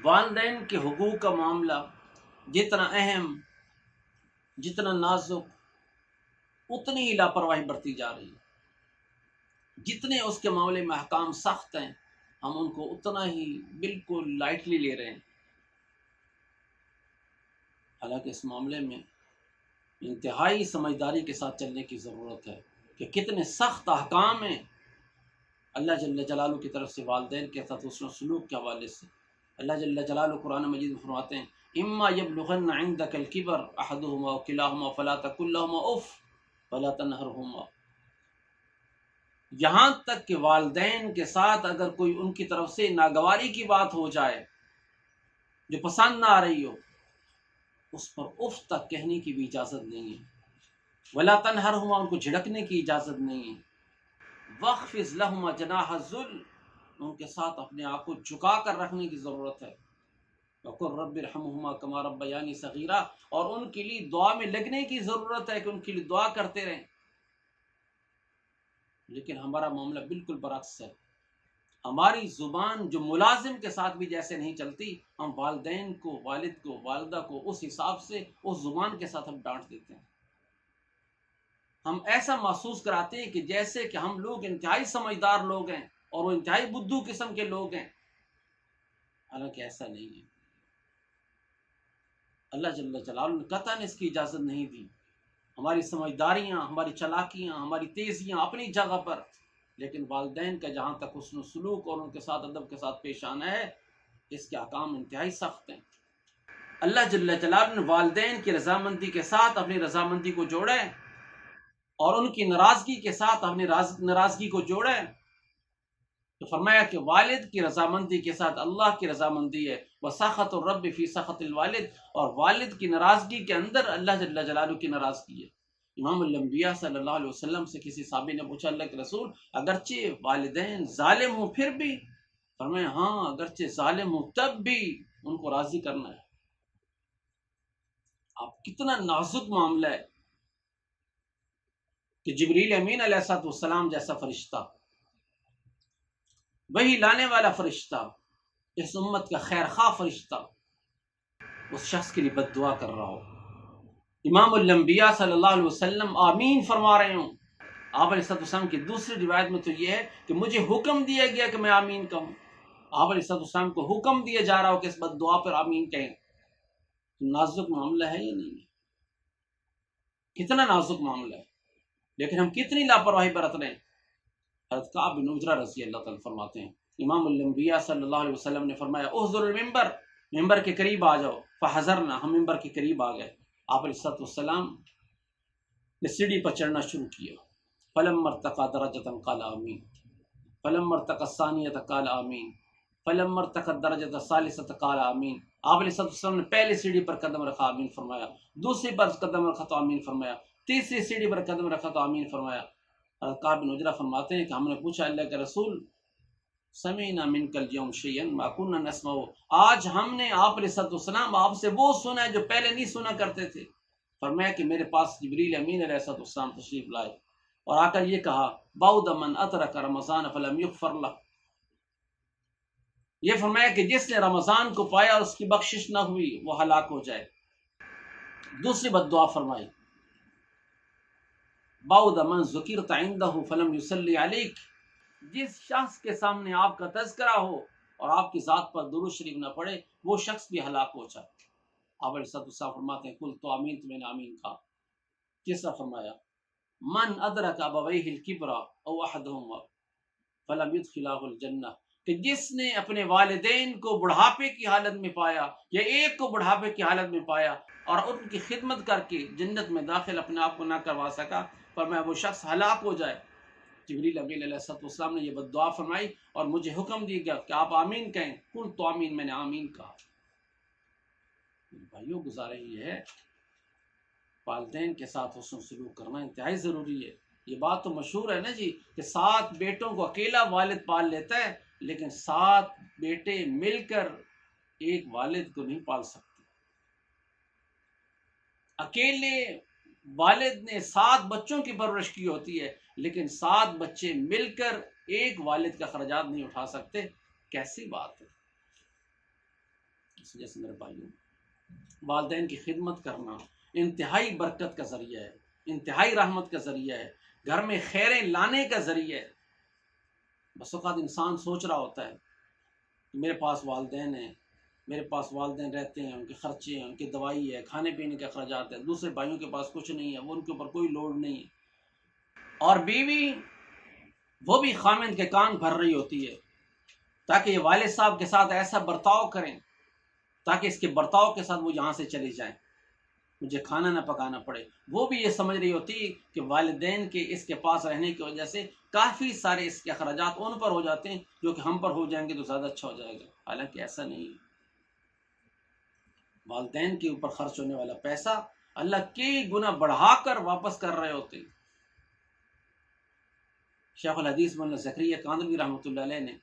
والدین کے حقوق کا معاملہ جتنا اہم، جتنا نازک، اتنی ہی لاپرواہی برتی جا رہی ہے۔ جتنے اس کے معاملے میں احکام سخت ہیں، ہم ان کو اتنا ہی بالکل لائٹلی لے رہے ہیں۔ حالانکہ اس معاملے میں انتہائی سمجھداری کے ساتھ چلنے کی ضرورت ہے کہ کتنے سخت احکام ہیں اللہ جل جلالہ کی طرف سے والدین کے ساتھ حسن سلوک کے حوالے سے۔ اللہ جل جلالہ قرآن مجید میں فرماتے ہیں اما یبلغن عندک الکبر احدهما او کلاهما فلا تقل لهما اف ولا تنهرهما، یہاں تک کہ والدین کے ساتھ اگر کوئی ان کی طرف سے ناگواری کی بات ہو جائے جو پسند نہ آ رہی ہو، اس پر اف تک کہنے کی بھی اجازت نہیں ہے، ولا تنہرہما، ان کو جھڑکنے کی اجازت نہیں ہے، وَاخْفِضْ لَهُمَا جَنَاحَ الذُّلِّ، ان کے ساتھ اپنے آپ کو جھکا کر رکھنے کی ضرورت ہے، وَقُلْ رَبِّ ارْحَمْهُمَا كَمَا رَبَّيَانِي صَغِيرًا، اور ان کے لیے دعا میں لگنے کی ضرورت ہے کہ ان کے لیے دعا کرتے رہیں۔ لیکن ہمارا معاملہ بالکل برعکس ہے، ہماری زبان جو ملازم کے ساتھ بھی جیسے نہیں چلتی، ہم والدین کو، والد کو، والدہ کو اس حساب سے اس زبان کے ساتھ ہم ڈانٹ دیتے ہیں۔ ہم ایسا محسوس کراتے ہیں کہ جیسے کہ ہم لوگ انتہائی سمجھدار لوگ ہیں اور وہ انتہائی بدھو قسم کے لوگ ہیں، حالانکہ ایسا نہیں ہے۔ اللہ جل جلالہ نے قطعاً اس کی اجازت نہیں دی۔ ہماری سمجھداریاں، ہماری چالاکیاں، ہماری تیزیاں اپنی جگہ پر، لیکن والدین کا جہاں تک حسن و سلوک اور ان کے ساتھ ادب کے ساتھ پیش آنا ہے، اس کے احکام انتہائی سخت ہیں۔ اللہ جل جلالہ نے والدین کی رضامندی کے ساتھ اپنی رضامندی کو جوڑا ہے اور ان کی ناراضگی کے ساتھ اپنی ناراضگی کو جوڑا ہے، تو فرمایا کہ والد کی رضامندی کے ساتھ اللہ کی رضامندی ہے، وسخط الرب فی سخط الوالد، اور والد کی ناراضگی کے اندر اللہ جل جلالہ کی ناراضگی ہے۔ امام الانبیاء صلی اللہ علیہ وسلم سے کسی صحابی نے پوچھا اللہ کے رسول اگرچہ والدین ظالم ہوں پھر بھی؟ فرمایا ہاں، اگرچہ ظالم ہوں تب بھی ان کو راضی کرنا ہے۔ آپ کتنا نازک معاملہ ہے کہ جبریل امین علیہ السلام جیسا فرشتہ، وہی لانے والا فرشتہ، اس امت کا خیر خواہ فرشتہ، اس شخص کے لیے بد دعا کر رہا ہو، امام الانبیاء صلی اللہ علیہ وسلم آمین فرما رہے ہوں۔ آپ علیہ السلام کی دوسری روایت میں تو یہ ہے کہ مجھے حکم دیا گیا کہ میں آمین کہوں، آپ علیہ السلام کو حکم دیا جا رہا ہو کہ اس بد دعا پر آمین کہیں، تو نازک معاملہ ہے یا نہیں ہے؟ کتنا نازک معاملہ ہے، لیکن ہم کتنی لاپرواہی برت رہے ہیں۔ حضرت کعب بن عجرہ رضی اللہ تعالیٰ فرماتے ہیں امام الانبیاء صلی اللہ علیہ وسلم نے فرمایا احضر المنبر، ممبر کے قریب آ جاؤ، فحضرنا، ہم ممبر کے قریب آ گئے۔ آپ علیہ السلام نے سیڑھی پر چڑھنا شروع کیا، فلما ارتقى درجة قال آمین، فلما ارتقى الثانية قال آمین، فلما ارتقى الدرجة الثالثة قال آمین۔ آپ علیہ السلام نے پہلی سیڑھی پر قدم رکھا، آمین فرمایا، دوسری پر قدم رکھا تو آمین فرمایا، تیسری سیڑھی پر قدم رکھا تو آمین فرمایا۔ حضرت کعب بن عجرہ فرماتے ہیں کہ ہم نے پوچھا اللہ کے رسول سمعنا منک اليوم شیئا ما كنا نسمع، آج ہم نے آپ علیہ السلام آپ سے وہ سنا ہے جو پہلے نہیں سنا کرتے تھے۔ فرمایا کہ میرے پاس جبریل امین علیہ السلام تشریف لائے اور آ کر یہ کہا بعد من ادرک رمضان فلم یغفر له، یہ فرمایا کہ جس نے رمضان کو پایا اور اس کی بخشش نہ ہوئی وہ ہلاک ہو جائے۔ دوسری بد دعا فرمائی بعد من ذکرت عنده فلم یصلی علیک، جس شخص کے سامنے آپ کا تذکرہ ہو اور آپ کی ذات پر درود شریف نہ پڑے وہ شخص بھی ہلاک ہو جائے۔ آپ علیہ السلام فرماتے ہیں قل تو آمین، تو میں نے آمین کہا۔ تیسرا فرمایا من ادرک ابویہ الکبر او احدہما فلم یدخلہ الجنہ، کہ جس نے اپنے والدین کو بڑھاپے کی حالت میں پایا یا ایک کو بڑھاپے کی حالت میں پایا اور ان کی خدمت کر کے جنت میں داخل اپنے آپ کو نہ کروا سکا، فرمایا وہ شخص ہلاک ہو جائے۔ جبریل امین علیہ السلام نے یہ بد دعا فرمائی اور مجھے حکم دیا گیا کہ آپ آمین کہیں، قل تو آمین، میں نے آمین کہا۔ بھائیوں گزارے یہ ہے والدین کے ساتھ حسن سلوک کرنا انتہائی ضروری ہے۔ یہ بات تو مشہور ہے نا جی کہ 7 بیٹوں کو اکیلا والد پال لیتا ہے، لیکن 7 بیٹے مل کر ایک والد کو نہیں پال سکتے۔ اکیلے والد نے 7 بچوں کی پرورش کی ہوتی ہے، لیکن 7 بچے مل کر ایک والد کا خراجات نہیں اٹھا سکتے۔ کیسی بات ہے! اس وجہ سے میرے بھائیوں، والدین کی خدمت کرنا انتہائی برکت کا ذریعہ ہے، انتہائی رحمت کا ذریعہ ہے، گھر میں خیریں لانے کا ذریعہ ہے۔ بس اوقات انسان سوچ رہا ہوتا ہے کہ میرے پاس والدین ہیں، میرے پاس والدین رہتے ہیں، ان کے خرچے ہیں، ان کی دوائی ہے، کھانے پینے کے اخراجات ہیں، دوسرے بھائیوں کے پاس کچھ نہیں ہے، وہ ان کے اوپر کوئی لوڈ نہیں ہے، اور بیوی وہ بھی خامند کے کان بھر رہی ہوتی ہے تاکہ یہ والد صاحب کے ساتھ ایسا برتاؤ کریں تاکہ اس کے برتاؤ کے ساتھ وہ یہاں سے چلی جائیں، مجھے کھانا نہ پکانا پڑے۔ وہ بھی یہ سمجھ رہی ہوتی کہ والدین کے اس کے پاس رہنے کی وجہ سے کافی سارے اس کے اخراجات ان پر ہو جاتے ہیں جو کہ ہم پر ہو جائیں گے تو زیادہ اچھا ہو جائے گا، حالانکہ ایسا نہیں ہے۔ والدین کے اوپر خرچ ہونے والا پیسہ اللہ کئی گنا بڑھا کر واپس کر رہے ہوتے ہیں۔ شیخ الحدیث مولانا زکریا کاندھلوی رحمۃ اللہ علیہ نے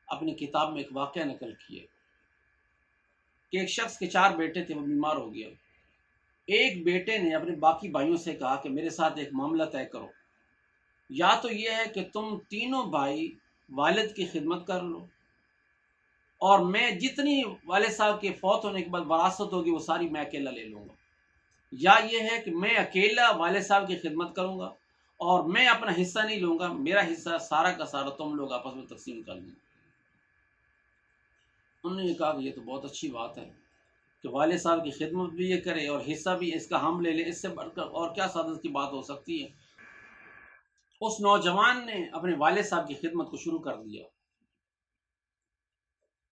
اپنی کتاب میں ایک واقعہ نقل کیا کہ ایک شخص کے 4 بیٹے تھے، وہ بیمار ہو گیا۔ ایک بیٹے نے اپنے باقی بھائیوں سے کہا کہ میرے ساتھ ایک معاملہ طے کرو، یا تو یہ ہے کہ تم تینوں بھائی والد کی خدمت کر لو اور میں جتنی والد صاحب کے فوت ہونے کے بعد وراثت ہوگی وہ ساری میں اکیلا لے لوں گا، یا یہ ہے کہ میں اکیلا والد صاحب کی خدمت کروں گا اور میں اپنا حصہ نہیں لوں گا، میرا حصہ سارا کا سارا تم لوگ آپس میں تقسیم کر لیں۔ انہوں نے یہ کہا کہ یہ تو بہت اچھی بات ہے کہ والد صاحب کی خدمت بھی یہ کرے اور حصہ بھی اس کا ہم لے لیں، اس سے بڑھ کر اور کیا سعادت کی بات ہو سکتی ہے۔ اس نوجوان نے اپنے والد صاحب کی خدمت کو شروع کر دیا،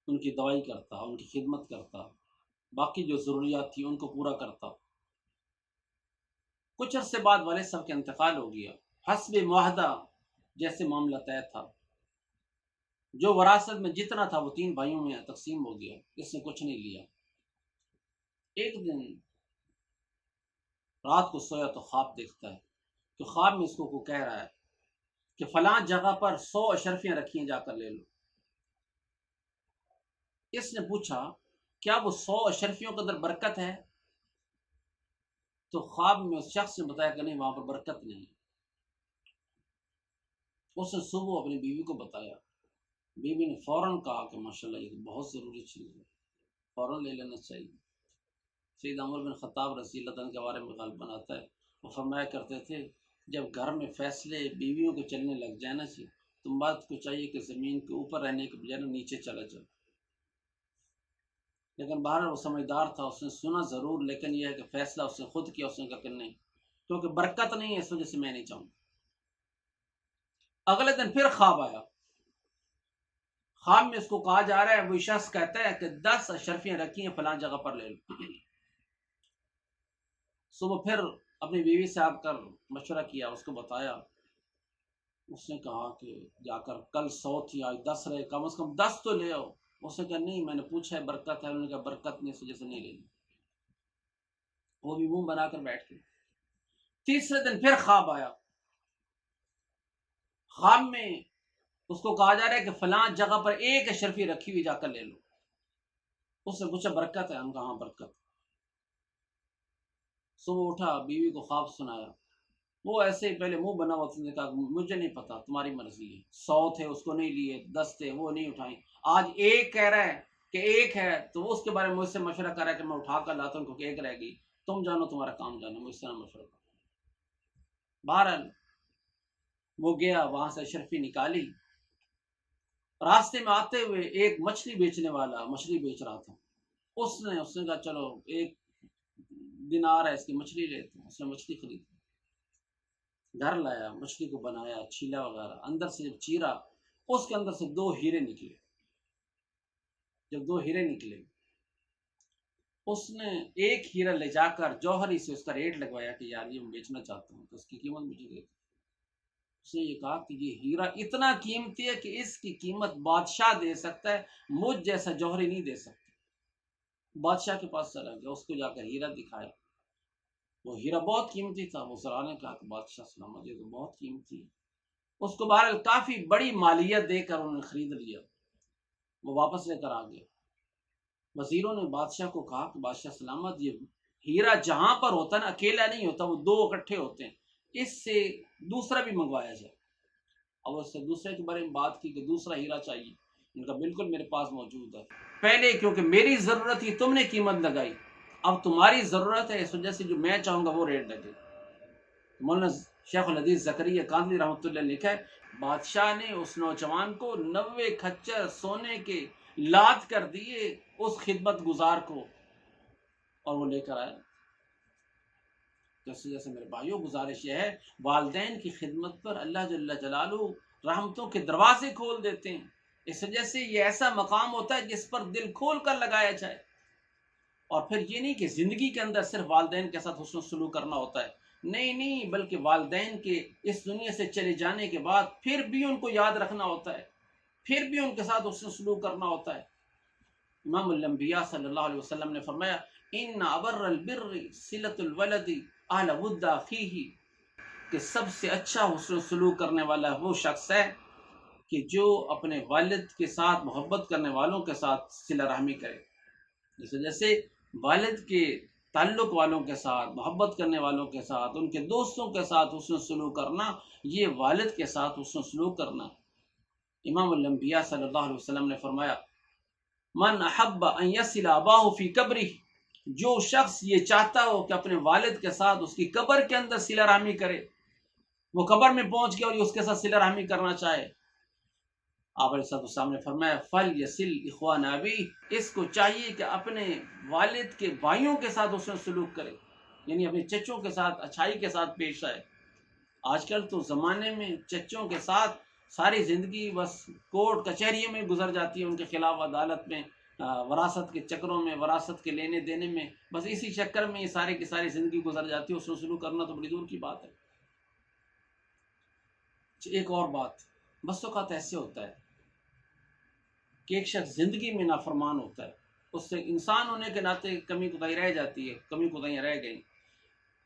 ان کی دوائی کرتا، ان کی خدمت کرتا، باقی جو ضروریات تھی ان کو پورا کرتا۔ کچھ عرصے بعد والد صاحب کا انتقال ہو گیا، حسب معاہدہ جیسے معاملہ طے تھا، جو وراثت میں جتنا تھا وہ 3 بھائیوں میں تقسیم ہو گیا، اس نے کچھ نہیں لیا۔ ایک دن رات کو سویا تو خواب دیکھتا ہے کہ خواب میں اس کو کہہ رہا ہے کہ فلاں جگہ پر 100 اشرفیاں رکھی ہیں، جا کر لے لو۔ اس نے پوچھا کیا وہ 100 اشرفیوں کے اندر برکت ہے؟ تو خواب میں اس شخص نے بتایا کہ نہیں، وہاں پر برکت نہیں۔ اس نے صبح اپنی بیوی کو بتایا، بیوی نے فوراً کہا کہ ماشاءاللہ یہ تو بہت ضروری چیز ہے، فوراً لے لینا چاہیے۔ سید عمر بن خطاب رضی اللہ عنہ کے بارے میں غالباً آتا ہے، وہ فرمایا کرتے تھے جب گھر میں فیصلے بیویوں کے چلنے لگ جائے نا جی، تم بات کو چاہیے کہ زمین کے اوپر رہنے کے بجائے نیچے چلا جاؤ۔ لیکن باہر وہ سمجھدار تھا، اس نے سنا ضرور، لیکن یہ ہے کہ فیصلہ اس نے خود کیا، اس نے کہا کہ نہیں، کیونکہ برکت نہیں ہے اس وجہ سے میں نہیں چاہوں۔ اگلے دن پھر خواب آیا، خواب میں اس کو کہا جا رہا ہے، وہ شخص کہتا ہے کہ 10 اشرفیاں رکھی ہیں فلاں جگہ پر لے لو۔ صبح پھر اپنی بیوی سے آ کر مشورہ کیا، اس کو بتایا، اس نے کہا کہ جا کر کل 100 تھی آج 10 رہے، کم از کم 10 تو لے آؤ۔ اس نے کہا نہیں، میں نے پوچھا ہے برکت ہے، انہوں نے کہا برکت نہیں، اس وجہ سے نہیں لینی۔ وہ بھی منہ بنا کر بیٹھ گئے۔ تیسرے دن پھر خواب آیا، خواب میں اس کو کہا جا رہا ہے کہ فلاں جگہ پر 1 اشرفی رکھی ہوئی، جا کر لے لو۔ اس نے پوچھا برکت ہے؟ ہم کہا ہاں برکت۔ صبح اٹھا، بیوی کو خواب سنایا، وہ ایسے ہی پہلے منہ بنا ہوا، اس نے کہا مجھے نہیں پتا، تمہاری مرضی ہے، 100 تھے اس کو نہیں لیے، 10 تھے وہ نہیں اٹھائیں، آج 1 کہہ رہا ہے کہ 1 ہے تو وہ اس کے بارے میں مجھ سے مشورہ کر رہا ہے کہ میں اٹھا کر لاتا ہوں کیونکہ 1 رہ گئی، تم جانو تمہارا کام جانو، مجھ سے نہ مشورہ کرو۔ بہرحال وہ گیا، وہاں سے اشرفی نکالی، راستے میں آتے ہوئے ایک مچھلی بیچنے والا مچھلی بیچ رہا تھا، اس نے کہا چلو 1 دینار ہے اس کی مچھلی لیتے ہیں۔ اس نے مچھلی خریدی، گھر لایا، مچھلی کو بنایا، چھیلا وغیرہ، اندر سے جب چیرا اس کے اندر سے 2 ہیرے نکلے۔ جب 2 ہیرے نکلے، اس نے 1 ہیرا لے جا کر جوہری سے اس کا ریٹ لگوایا کہ یار یہ میں بیچنا چاہتا ہوں، تو اس کی قیمت مجھے دے۔ اس نے یہ کہا کہ یہ ہیرا اتنا قیمتی ہے کہ اس کی قیمت بادشاہ دے سکتا ہے، مجھ جیسا جوہری نہیں دے سکتا۔ بادشاہ کے پاس چلا گیا، اس کو جا کر ہیرا دکھایا، وہ ہیرا بہت قیمتی تھا۔ وہ سرا نے کہا کہ بادشاہ سلامت، یہ تو بہت قیمتی ہے۔ اس کو بہرحال کافی بڑی مالیت دے کر انہوں نے خرید لیا، وہ واپس لے کر آ گیا۔ وزیروں نے بادشاہ کو کہا کہ بادشاہ سلامت، یہ ہیرا جہاں پر ہوتا ہے نا اکیلا نہیں ہوتا، وہ 2 اکٹھے ہوتے ہیں، اس سے دوسرا بھی منگوایا جائے۔ اب اس سے دوسرے کے بارے میں بات کی کہ دوسرا ہیرا چاہیے، ان کا بالکل میرے پاس موجود ہے. پہلے کیونکہ میری ضرورت تھی تم نے قیمت لگائی، اب تمہاری ضرورت ہے، اس وجہ سے جو میں چاہوں گا وہ ریٹ لگے. مولانا شیخ الحدیث زکریا کاندلی رحمۃ اللہ لکھا ہے بادشاہ نے اس نوجوان کو 90 کھچر سونے کے لاد کر دیے اس خدمت گزار کو، اور وہ لے کر آیا. جیسے میرے بھائیوں گزارش یہ ہے، والدین کی خدمت پر اللہ جل جلالہ رحمتوں کے دروازے کھول دیتے ہیں. اس وجہ سے یہ ایسا مقام ہوتا ہے جس پر دل کھول کر لگایا جائے. اور پھر یہ نہیں کہ زندگی کے اندر صرف والدین کے ساتھ حسن سلوک کرنا ہوتا ہے، نہیں، بلکہ والدین کے اس دنیا سے چلے جانے کے بعد پھر بھی ان کو یاد رکھنا ہوتا ہے، پھر بھی ان کے ساتھ حسن سلوک کرنا ہوتا ہے. امام الانبیاء صلی اللہ علیہ وسلم نے فرمایا ان ابر البر صلۃ الولد اہل ود اخیہ، کہ سب سے اچھا حسن سلوک کرنے والا وہ شخص ہے کہ جو اپنے والد کے ساتھ محبت کرنے والوں کے ساتھ صلہ رحمی کرے. اس وجہ سے والد کے تعلق والوں کے ساتھ، محبت کرنے والوں کے ساتھ، ان کے دوستوں کے ساتھ حسن سلوک کرنا، یہ والد کے ساتھ حسن سلوک کرنا. امام الانبیاء صلی اللہ علیہ وسلم نے فرمایا من احب ان یصل اباہ فی قبرہ، جو شخص یہ چاہتا ہو کہ اپنے والد کے ساتھ اس کی قبر کے اندر صلہ رحمی کرے، وہ قبر میں پہنچ گیا اور یہ اس کے ساتھ صلہ رحمی کرنا چاہے، آپ علیہ السلام نے فرمایا فل یسل اخوان ابی، اس کو چاہیے کہ اپنے والد کے بھائیوں کے ساتھ حسن سلوک کرے، یعنی اپنے چچوں کے ساتھ اچھائی کے ساتھ پیش آئے. آج کل تو زمانے میں چچوں کے ساتھ ساری زندگی بس کورٹ کچہریوں میں گزر جاتی ہے، ان کے خلاف عدالت میں، وراثت کے چکروں میں، وراثت کے لینے دینے میں، بس اسی چکر میں یہ سارے کی ساری زندگی گزر جاتی ہے. حسن سلوک کرنا تو بڑی دور کی بات ہے. ایک اور بات، بس اوقات ایسے ہوتا ہے کہ ایک شخص زندگی میں نافرمان ہوتا ہے، اس سے انسان ہونے کے ناطے کمی کوتاہی رہ جاتی ہے، کمی کوتاہیاں رہ گئیں.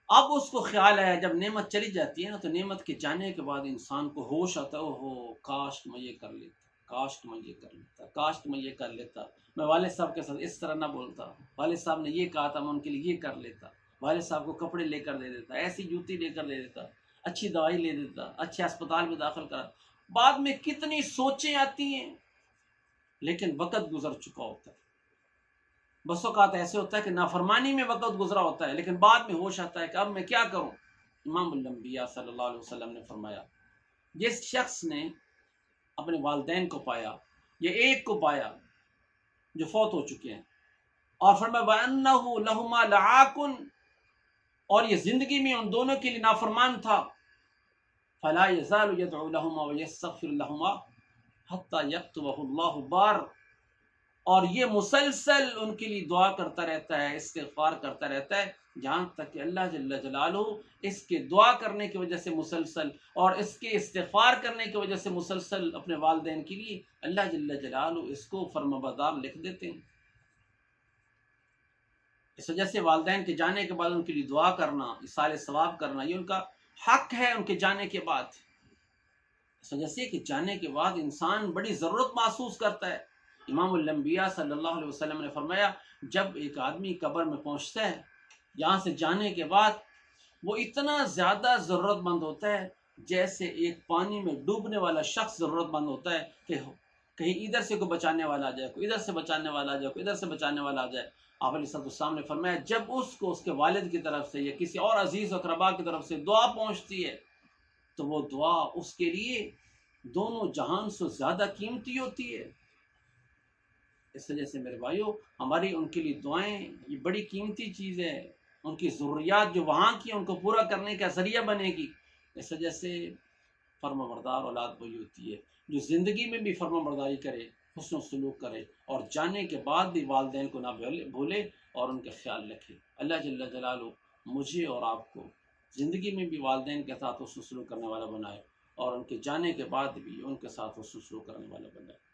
اب اس کو خیال آیا جب نعمت چلی جاتی ہے نا، تو نعمت کے جانے کے بعد انسان کو ہوش آتا ہے کاش میں یہ کر لیتا، کاش میں یہ کر لیتا، کاش میں یہ کر لیتا، میں والد صاحب کے ساتھ اس طرح نہ بولتا، والد صاحب نے یہ کہا تھا میں ان کے لیے یہ کر لیتا، والد صاحب کو کپڑے لے کر دے دیتا، ایسی جوتی لے کر دے دیتا، اچھی دوائی لے دیتا، اچھے اسپتال میں داخل کرا. بعد میں کتنی سوچیں آتی ہیں، لیکن وقت گزر چکا ہوتا ہے. بس اوقات ایسے ہوتا ہے کہ نافرمانی میں وقت گزرا ہوتا ہے، لیکن بعد میں ہوش آتا ہے کہ اب میں کیا کروں. امام الانبیاء صلی اللہ علیہ وسلم نے فرمایا جس شخص نے اپنے والدین کو پایا یا ایک کو پایا جو فوت ہو چکے ہیں، اور فرمایا وَأَنَّهُ لَهُمَا لَعَاقٌ، اور یہ زندگی میں ان دونوں کے لیے نافرمان تھا، فَلَا يَزَالُ يَدْعُو لَهُمَا وَيَسْتَغْفِرُ لَهُمَا حَتَّى يَكْتُبَهُ اللَّهُ بَارٍ، اور یہ مسلسل ان کے لیے دعا کرتا رہتا ہے، استغفار کرتا رہتا ہے، جہاں تک کہ اللہ جل جلالہ اس کے دعا کرنے کی وجہ سے مسلسل اور اس کے استغفار کرنے کی وجہ سے مسلسل اپنے والدین کے لیے اللہ جل جلالہ اس کو فرمانبردار لکھ دیتے ہیں. اس وجہ سے والدین کے جانے کے بعد ان کے لیے دعا کرنا، اصال ثواب کرنا، یہ ان کا حق ہے ان کے جانے کے بعد. اس وجہ سے کہ جانے کے بعد انسان بڑی ضرورت محسوس کرتا ہے. امام الانبیاء صلی اللہ علیہ وسلم نے فرمایا جب ایک آدمی قبر میں پہنچتا ہے یہاں سے جانے کے بعد، وہ اتنا زیادہ ضرورت مند ہوتا ہے جیسے ایک پانی میں ڈوبنے والا شخص ضرورت مند ہوتا ہے کہ کہیں ادھر سے کوئی بچانے والا آ جائے، کوئی ادھر سے بچانے والا آ جائے، کوئی ادھر سے بچانے والا آ جائے. آپ علیہ السلام نے فرمایا جب اس کو اس کے والد کی طرف سے یا کسی اور عزیز و اقربا کی طرف سے دعا پہنچتی ہے تو وہ دعا اس کے لیے دونوں جہان سے زیادہ قیمتی ہوتی ہے. اس وجہ سے میرے بھائیوں ہماری ان کے لیے دعائیں یہ بڑی قیمتی چیز ہے، ان کی ضروریات جو وہاں کی ان کو پورا کرنے کا ذریعہ بنے گی. اس وجہ سے فرما بردار اولاد وہی ہوتی ہے جو زندگی میں بھی فرما برداری کرے، حسن و سلوک کرے، اور جانے کے بعد بھی والدین کو نہ بھولے اور ان کا خیال رکھے. اللہ جل جلالہ مجھے اور آپ کو زندگی میں بھی والدین کے ساتھ حسن و سلوک کرنے والا بنائے، اور ان کے جانے کے بعد بھی ان کے ساتھ حسن و سلوک کرنے والا بنائے.